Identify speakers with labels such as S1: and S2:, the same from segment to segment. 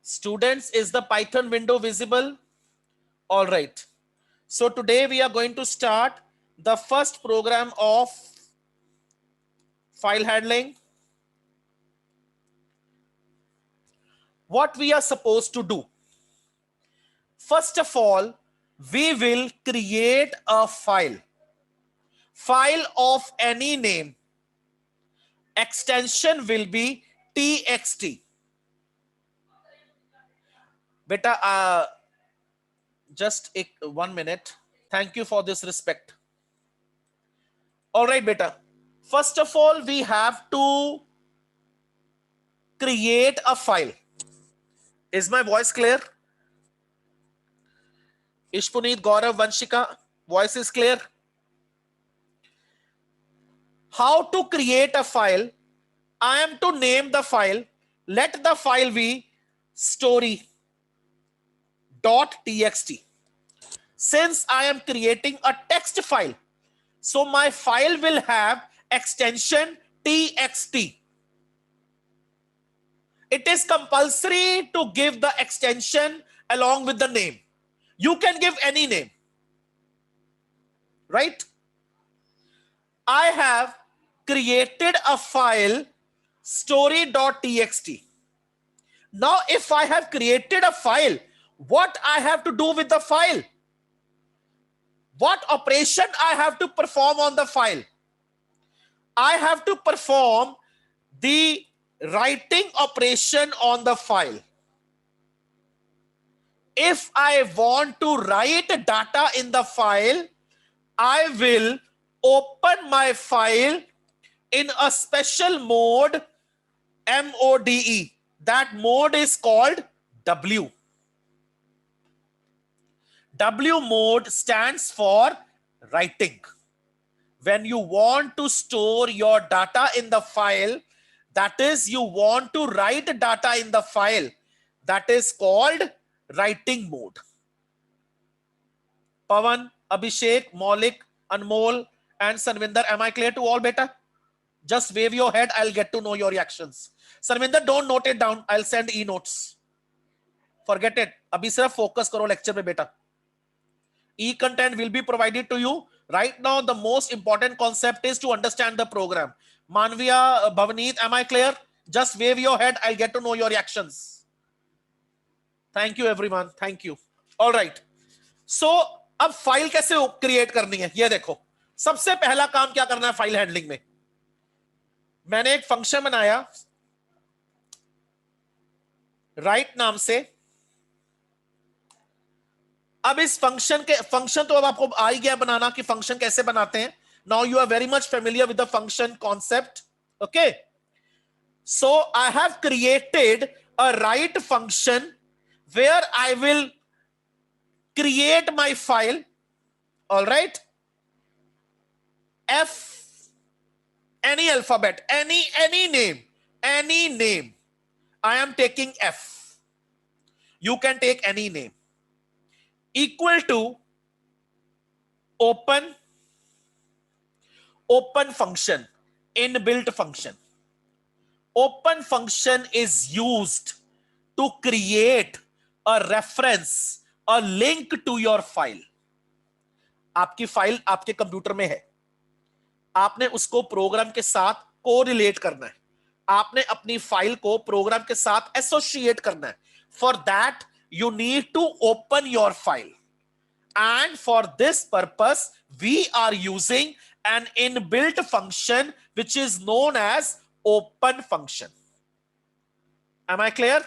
S1: Students, is the Python window visible? All right. So today we are going to start the first program of file handling. What we are supposed to do? First of all, we will create a file of any name. Extension will be txt. Beta, just 1 minute. Thank you for this respect. All right, beta. First of all, we have to create a file. Is my voice clear? Ishpuneet, Gaurav, Vanshika, voice is clear? How to create a file? I am to name the file. Let the file be story.txt. Since I am creating a text file, so my file will have extension txt. It is compulsory to give the extension along with the name. You can give any name, right? I have created a file story.txt. Now, if I have created a file, what I have to do with the file? What operation I have to perform on the file? I have to perform the writing operation on the file. If I want to write data in the file, I will open my file in a special mode, MODE. That mode is called W. W mode stands for writing. When you want to store your data in the file, that is, you want to write data in the file, that is called writing mode. Pawan, Abhishek, Maulik, Anmol, and Sanvinder, am I clear to all, beta? Just wave your head, I'll get to know your reactions. Sanvinder, don't note it down, I'll send e-notes. Forget it. Abhi sirf focus karo lecture pe, beta. E-content will be provided to you. Right now, the most important concept is to understand the program. Manvia, Bhavneet, am I clear? Just wave your head, I'll get to know your reactions. Thank you, everyone. Thank you. All right. So, अब file कैसे create करनी है ये देखो. सबसे पहला काम क्या करना है फाइल हैंडलिंग में? मैंने एक फंक्शन बनाया राइट नाम से. अब इस फंक्शन तो अब आपको आ ही गया बनाना कि फंक्शन कैसे बनाते हैं. Now you are very much familiar with the function concept. Okay, so I have created a write function where I will create my file. All right, F, any alphabet, any name, I am taking F. You can take any name. Equal to open function, inbuilt function. Open function is used to create a reference, a link to your file. आपकी file आपके computer में है, आपने उसको programme के साथ correlate करना है, आपने अपनी फाइल को प्रोग्राम के साथ एसोसिएट करना है. For that you need to open your file, and for this purpose we are using an inbuilt function which is known as open function. Am I clear?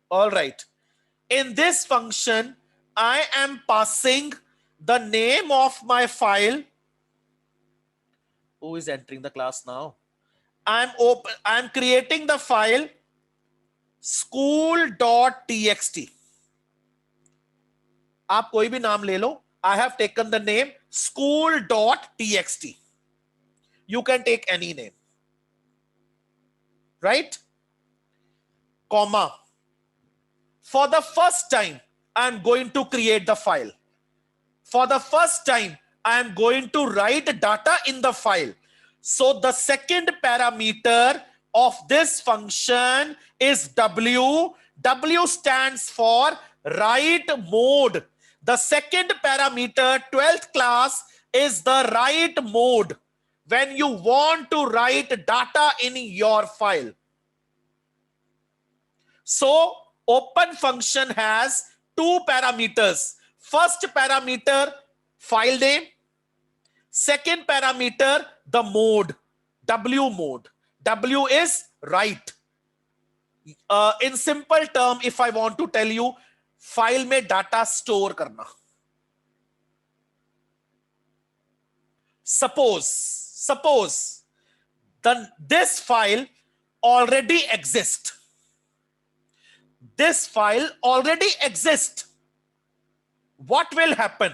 S1: All right. In this function, I am passing the name of my file. Who is entering the class now? I'm creating the file school.txt. आप कोई भी नाम ले लो. I have taken the name school.txt. You can take any name. Right? Comma. For the first time, I am going to create the file. For the first time, I am going to write data in the file. So the second parameter of this function is W. W stands for write mode. The second parameter, 12th class, is the write mode when you want to write data in your file. So open function has two parameters. First parameter, file name. Second parameter, the mode, W mode. W is write. In simple term, if I want to tell you, file में data store करना. Suppose this file already exists. This file already exists. What will happen?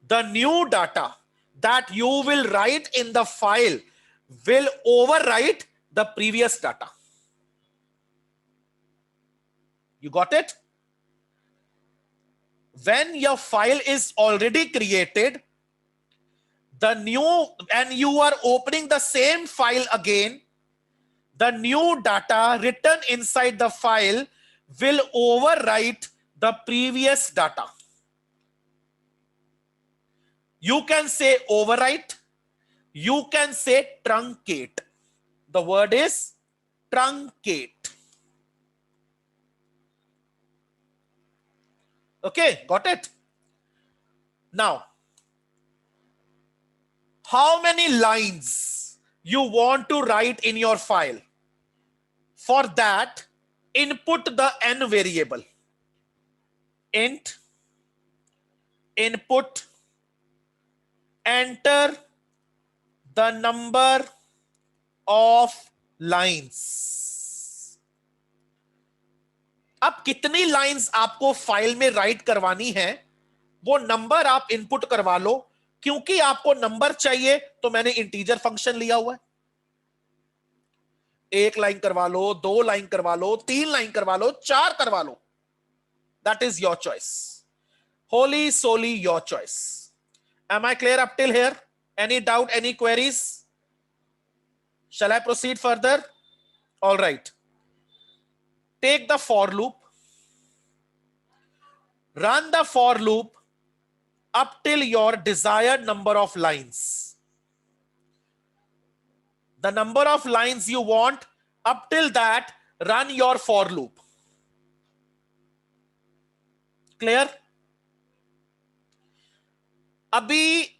S1: The new data that you will write in the file will overwrite the previous data. You got it? When your file is already created, the new, and you are opening the same file again, the new data written inside the file will overwrite the previous data. You can say overwrite, you can say truncate. The word is truncate. Okay, got it? Now, how many lines you want to write in your file? For that, input the n variable. Int, input, enter the number of lines. अब कितनी lines आपको file में right करवानी है वो number आप input करवा लो. क्योंकि आपको नंबर चाहिए तो मैंने इंटीजर फंक्शन लिया हुआ है. एक लाइन करवा लो, 2 लाइन करवा लो, 3 लाइन करवा लो, 4 करवा लो. That is your choice. Wholly solely your choice. Am I clear up till here? Any doubt, any queries? Shall I proceed further? All right. Take the for loop. Run the for loop up till your desired number of lines. The number of lines you want, up till that, run your for loop. Clear? Abhi,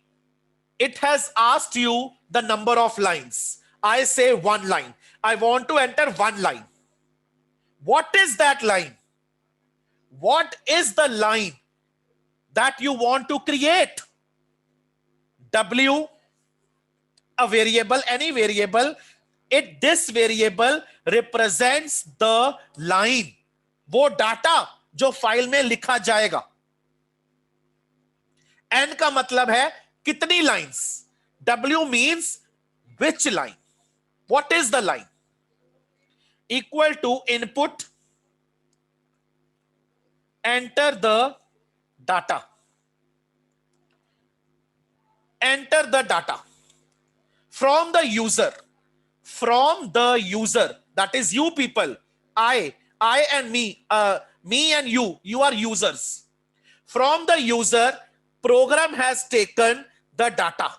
S1: it has asked you the number of lines. I say 1 line. I want to enter 1 line. What is that line? What is the line that you want to create? W, a variable, any variable. This variable represents the line. वो data जो file में लिखा जाएगा. N का मतलब है कितनी lines. W means which line. What is the line? Equal to input, enter the data. Enter the data from the user. From the user, that is you people. I and me, me and you are users. From the user, program has taken the data.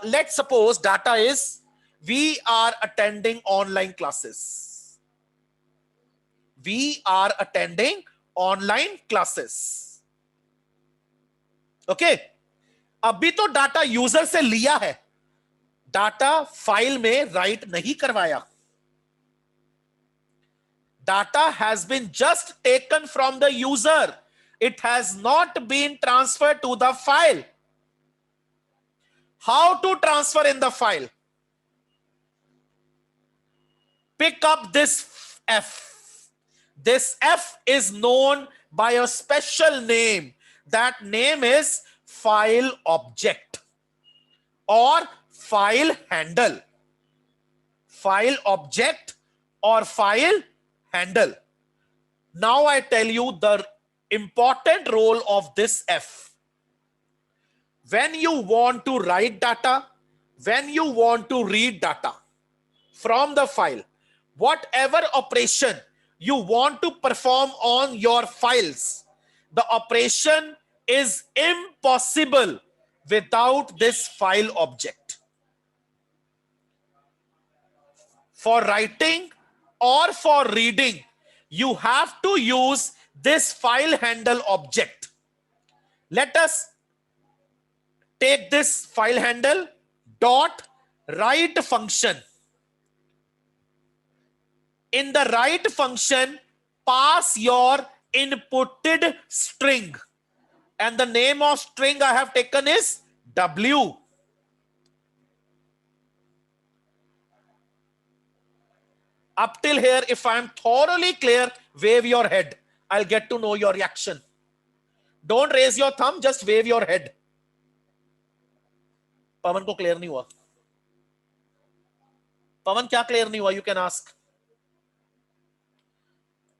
S1: Let's suppose data is we are attending online classes. We are attending online classes. Okay. अभी तो data user से लिया है, data file में right नहीं करवाया. Data has been just taken from the user. It has not been transferred to the file. How to transfer in the file? Pick up this F. This F is known by a special name. That name is file object or file handle. File object or file handle. Now I tell you the important role of this F. When you want to write data, when you want to read data from the file, whatever operation you want to perform on your files, the operation is impossible without this file object. For writing or for reading, you have to use this file handle object. Let us take this file handle dot write function. In the write function, pass your inputted string, and the name of string I have taken is W. Up till here, if I am thoroughly clear, wave your head. I'll get to know your reaction. Don't raise your thumb, just wave your head. पवन को clear नहीं हुआ? पवन क्या clear नहीं हुआ? You can ask.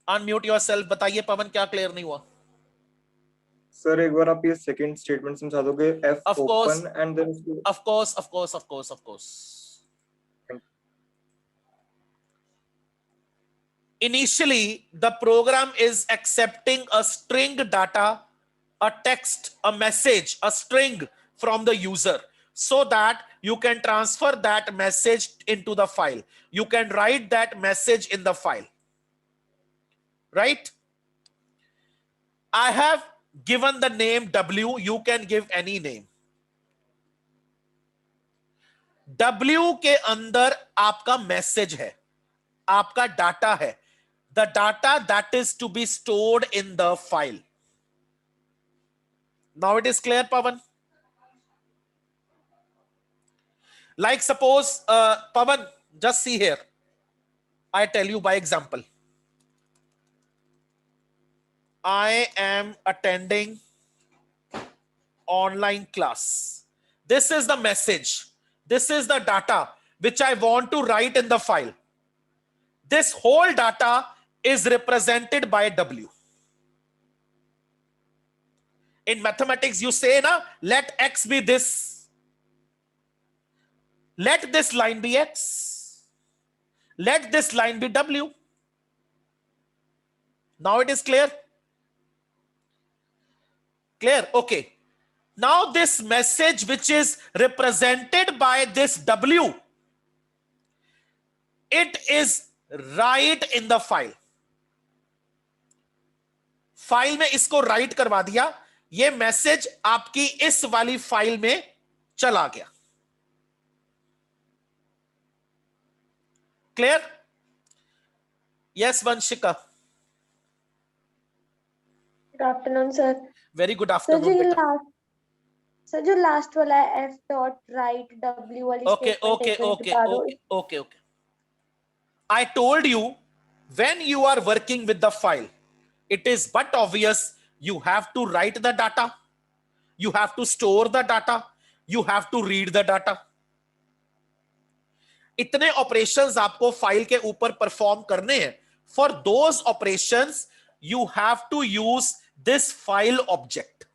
S1: Unmute yourself. बताइए पवन क्या clear नहीं हुआ?
S2: सर एक बार आप ये सेकंड स्टेटमेंट समझा दोगे? F open and then
S1: of course. Initially, the program is accepting a string data, a text, a message, a string from the user, so that you can transfer that message into the file. You can write that message in the file. Right? I have given the name W. You can give any name. W के अंदर आपका message है, आपका data है. The data that is to be stored in the file. Now it is clear, Pavan? Like suppose, Pavan, just see here. I tell you by example. I am attending online class. This is the message. This is the data which I want to write in the file. This whole data is represented by W. In mathematics, you say, na, let X be this. Let this line be X. Let this line be W. Now it is clear? Clear? Okay. Now this message which is represented by this W, it is right in the file. File में इसको right करवा दिया, ये message आपकी इस वाली file में चला गया. Clear? Yes Vanshika.
S3: Good afternoon sir.
S1: Very good afternoon.
S3: Sir जो लास्ट वाला है f डॉट राइट w वाली
S1: okay. I told you, when you are working with the file, it is but obvious you have to write the data, you have to store the data, you have to read the data. इतने operations आपको file के ऊपर perform करने हैं. For those operations you have to use this file object.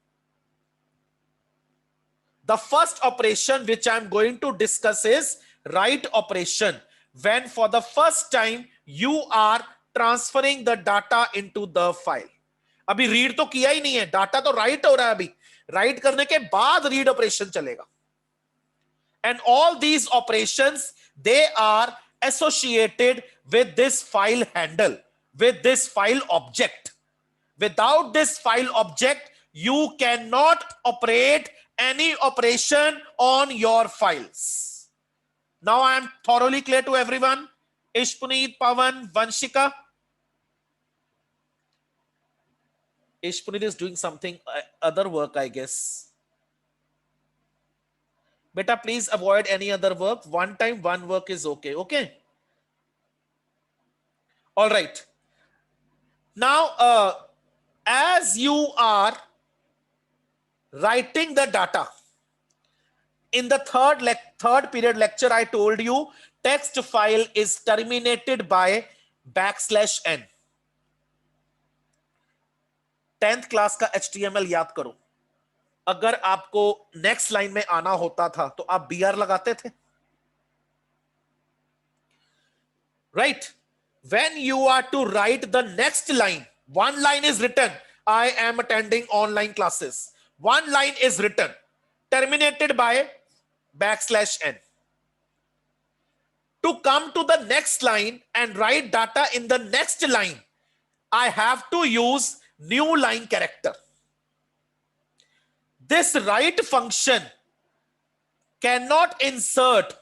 S1: The first operation which I am going to discuss is write operation, when for the first time you are transferring the data into the file. अभी read तो किया ही नहीं है, data तो right हो रहा है. अभी राइट करने के बाद रीड ऑपरेशन चलेगा. And all these operations, they are associated with this file handle, with this file object. Without this file object, you cannot operate any operation on your files. Now I am thoroughly clear to everyone. Ishpuneet, Pavan, Vanshika. Ishpuneet is doing something other work, I guess. Beta, please avoid any other work. One time, one work is okay. Okay. All right. Now, as you are writing the data, in the third period lecture, I told you text file is terminated by \n. 10th class का HTML याद करो. अगर आपको next line में आना होता था तो आप BR लगाते थे, right? when you are to write the next line, one line is written, I am attending online classes. One line is written, terminated by \n. To come to the next line and write data in the next line, I have to use new line character. This write function cannot insert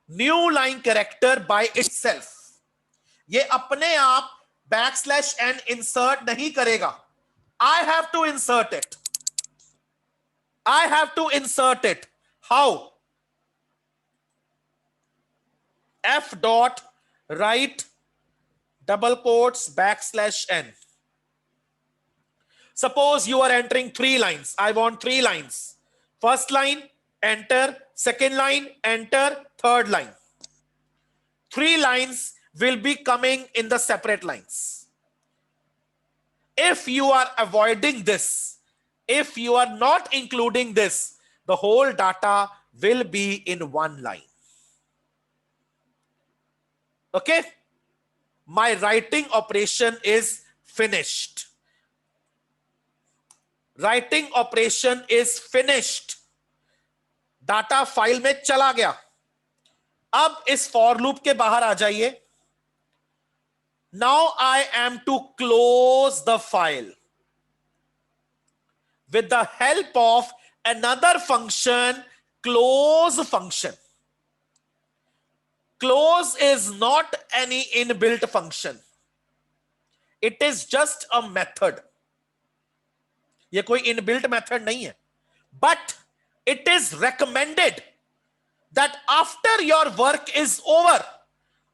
S1: new line character by itself. ये अपने आप \n insert नहीं करेगा. I have to insert it. I have to insert it. How? F dot write double quotes \n. Suppose you are entering 3 lines. I want 3 lines. First line, enter. Second line, enter. Third line. 3 lines will be coming in the separate lines. If you are avoiding this, if you are not including this, the whole data will be in one line. Okay? My writing operation is finished. Writing operation is finished. Data file में चला गया. अब इस for loop के बाहर आ जाइए. Now I am to close the file with the help of another function, close function. Close is not any inbuilt function. It is just a method. ये कोई inbuilt method नहीं है. But it is recommended that after your work is over,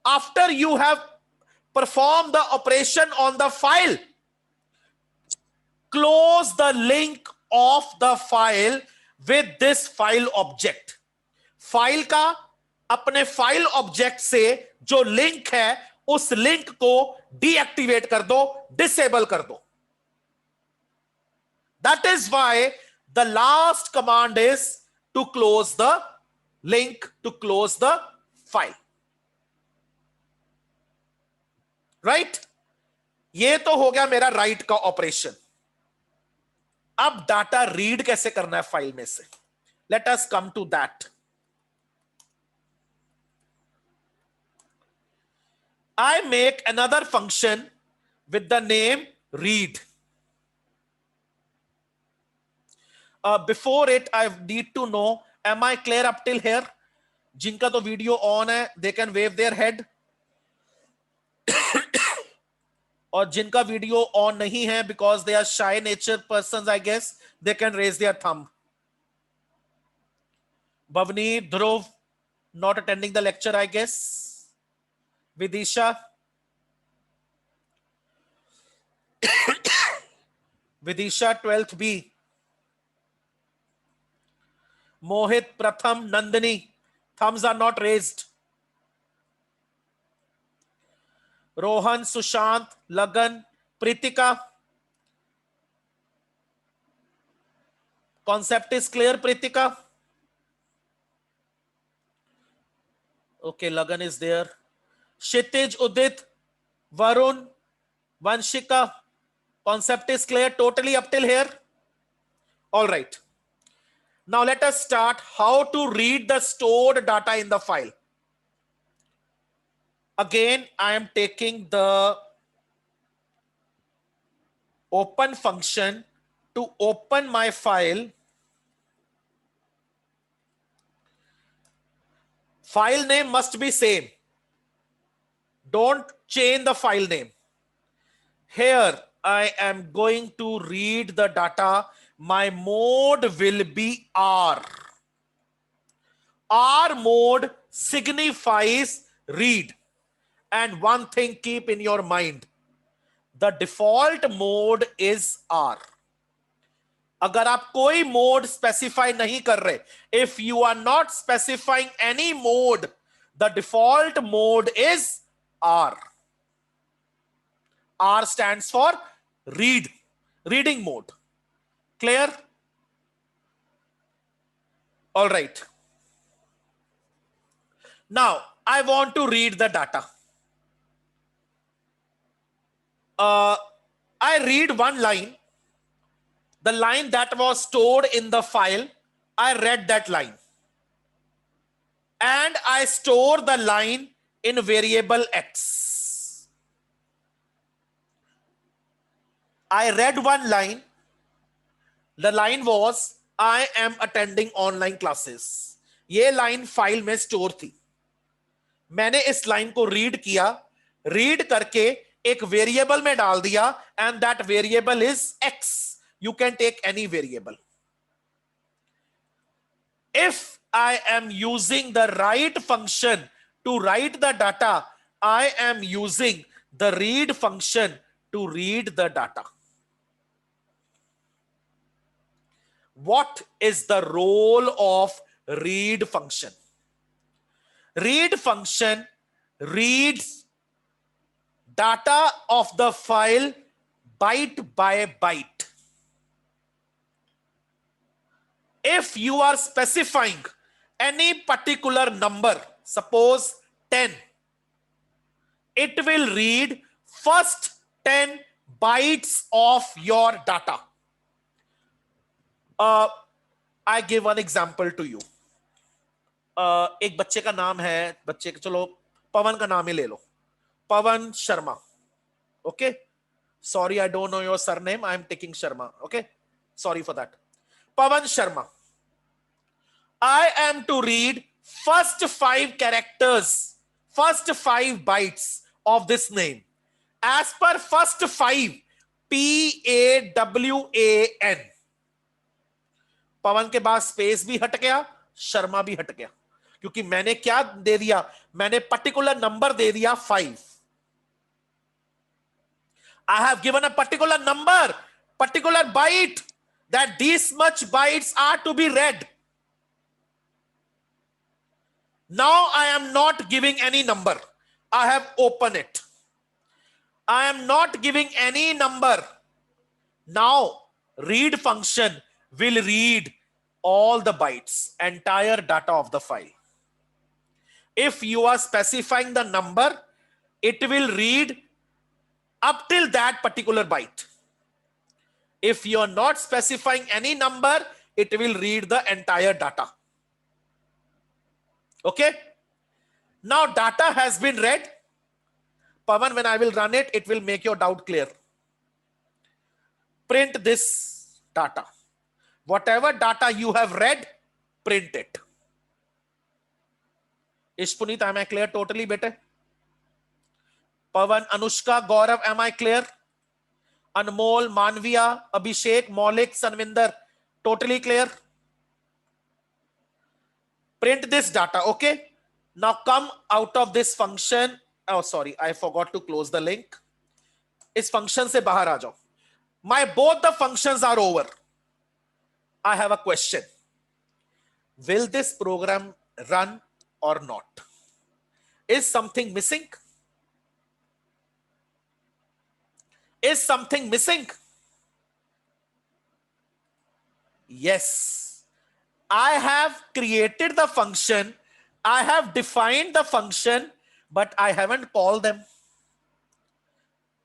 S1: after you have performed the operation on the file, close the link of the file with this file object. File का अपने file object से जो link है उस link को deactivate कर दो, disable कर दो. That is why the last command is to close the link, to close the file. Right? ये तो हो गया मेरा राइट का ऑपरेशन. अब डाटा रीड कैसे करना है फाइल में से? Let us come to that. I make another function with the name read. Before it, I need to know, am I clear up till here? जिनका तो वीडियो ऑन है, they can wave their head. और जिनका video on नहीं है, because they are shy nature persons, I guess, they can raise their thumb. Bhavani, Dhruv, not attending the lecture, I guess. Vidisha. Vidisha, 12th B. Mohit, Pratham, Nandini. Thumbs are not raised. Rohan, Sushant, Lagan, Pritika. Concept is clear, Pritika? Okay, Lagan is there. Kshitij, Udit, Varun, Vanshika. Concept is clear totally up till here? All right. Now let us start how to read the stored data in the file. Again, I am taking the open function to open my file. File name must be same. Don't change the file name. Here I am going to read the data. My mode will be R. R mode signifies read. And one thing keep in your mind. The default mode is R. अगर आप कोई mode specify नहीं कर रहे, if you are not specifying any mode, the default mode is R. R stands for read, reading mode. Clear? All right. Now I want to read the data. I read one line, the line that was stored in the file, I read that line. And I store the line in variable X. I read one line. The line was, I am attending online classes. ये line file में store थी. मैंने इस line को read किया, read करके एक variable में डाल दिया, and that variable is X. You can take any variable. If I am using the write function to write the data, I am using the read function to read the data. What is the role of read function? Read function reads data of the file byte by byte. If you are specifying any particular number, suppose 10, it will read first 10 bytes of your data. I give one example to you. एक बच्चे का नाम है, बच्चे का चलो पवन का नाम ही ले लो, Pawan Sharma. Okay, sorry, I don't know your surname. I am taking Sharma. Okay, sorry for that. Pavan Sharma. I am to read first 5 characters, first 5 bytes of this name. As per first 5, PAWAN. पवन के बाद space भी हट गया, शर्मा भी हट गया, क्योंकि मैंने क्या दे दिया, मैंने पर्टिकुलर नंबर दे दिया 5. I have given a particular number, particular byte, that these much bytes are to be read. Now I am not giving any number. I have opened it. I am not giving any number. Now read function will read all the bytes, entire data of the file. If you are specifying the number, it will read up till that particular byte. If you are not specifying any number, it will read the entire data. Okay? Now data has been read. Pavan, when I will run it, it will make your doubt clear. Print this data. Whatever data you have read, print it. Ishpunit, am I clear totally, bete? Pavan, Anushka, Gaurav, am I clear? Anmol, Manviya, Abhishek, Maulik, Sanvinder, totally clear? Print this data, okay? Now come out of this function. Oh, sorry, I forgot to close the link. इस function से बाहर आ जाओ. Both the functions are over. I have a question. Will this program run or not? Is something missing? Is something missing? Yes. I have created the function. I have defined the function, but I haven't called them.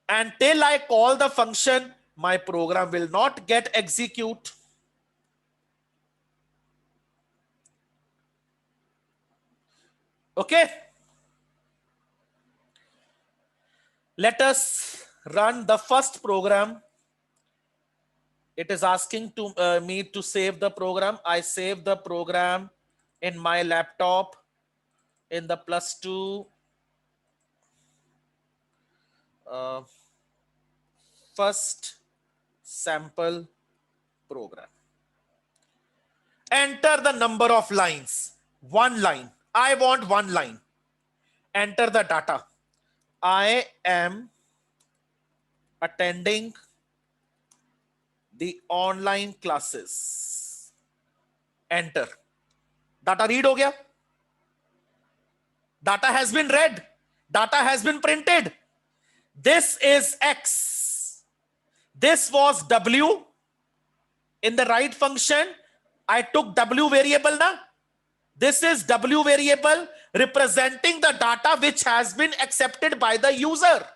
S1: Until I call the function, my program will not get execute. Okay. Let us run the first program. It is asking to me to save the program. I save the program in my laptop in the +2 first sample program. Enter the number of lines. 1 line. I want 1 line. Enter the data. I am attending the online classes. Enter. Data read ho gaya. Data has been read. Data has been printed. This is X. This was W. In the write function, I took W variable na. This is W variable representing the data which has been accepted by the user.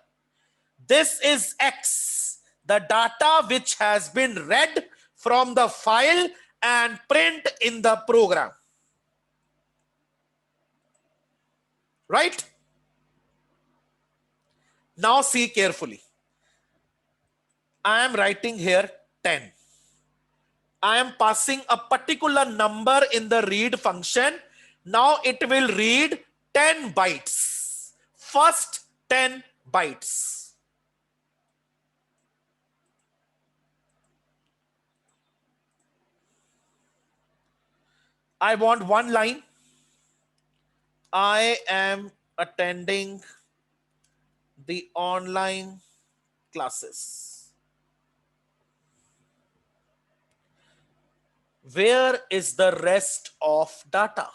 S1: This is X, the data which has been read from the file and print in the program. Right? Now see carefully. I am writing here 10. I am passing a particular number in the read function. Now it will read 10 bytes. First 10 bytes. I want one line. I am attending the online classes. Where is the rest of data?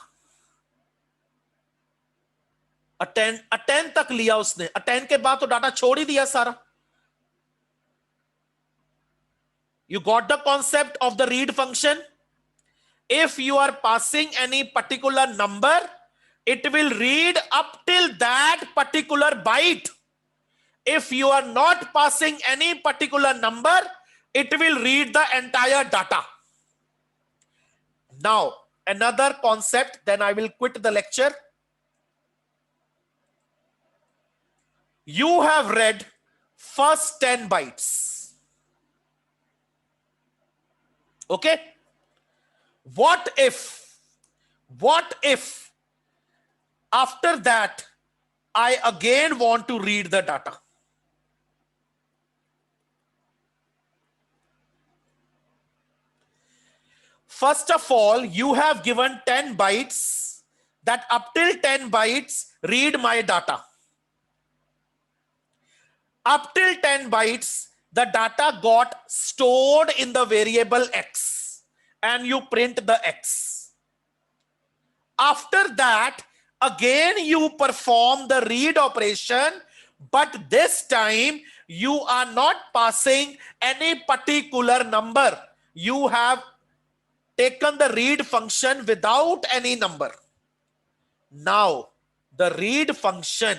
S1: attend तक लिया उसने, attend के बाद तो data छोड़ ही दिया सारा. You got the concept of the read function? If you are passing any particular number, it will read up till that particular byte. If you are not passing any particular number, it will read the entire data. Now, another concept, then I will quit the lecture. You have read first 10 bytes. Okay? What if after that I again want to read the data? First of all, you have given 10 bytes, that up till 10 bytes read my data. Up till 10 bytes, the data got stored in the variable X and you print the X. After that, again you perform the read operation, but this time you are not passing any particular number. You have taken the read function without any number. Now, the read function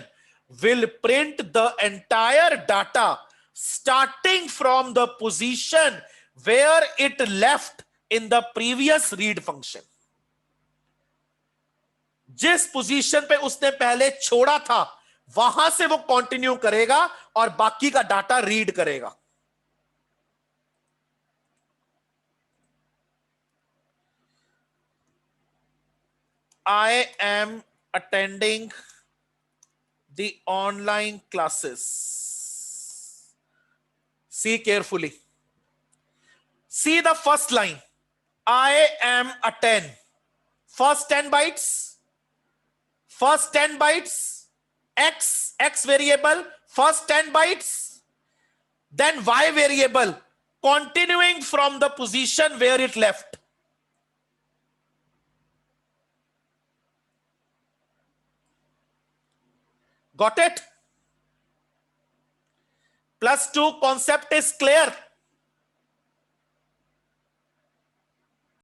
S1: will print the entire data starting from the position where it left in the previous read function. जिस position पे उसने पहले छोड़ा था वहां से वो continue करेगा और बाकी का डाटा रीड करेगा. I am attending the online classes. See carefully. See the first line. I am a 10. First 10 bytes. First 10 bytes. X variable. First 10 bytes. Then Y variable. Continuing from the position where it left. Got it? +2 concept is clear.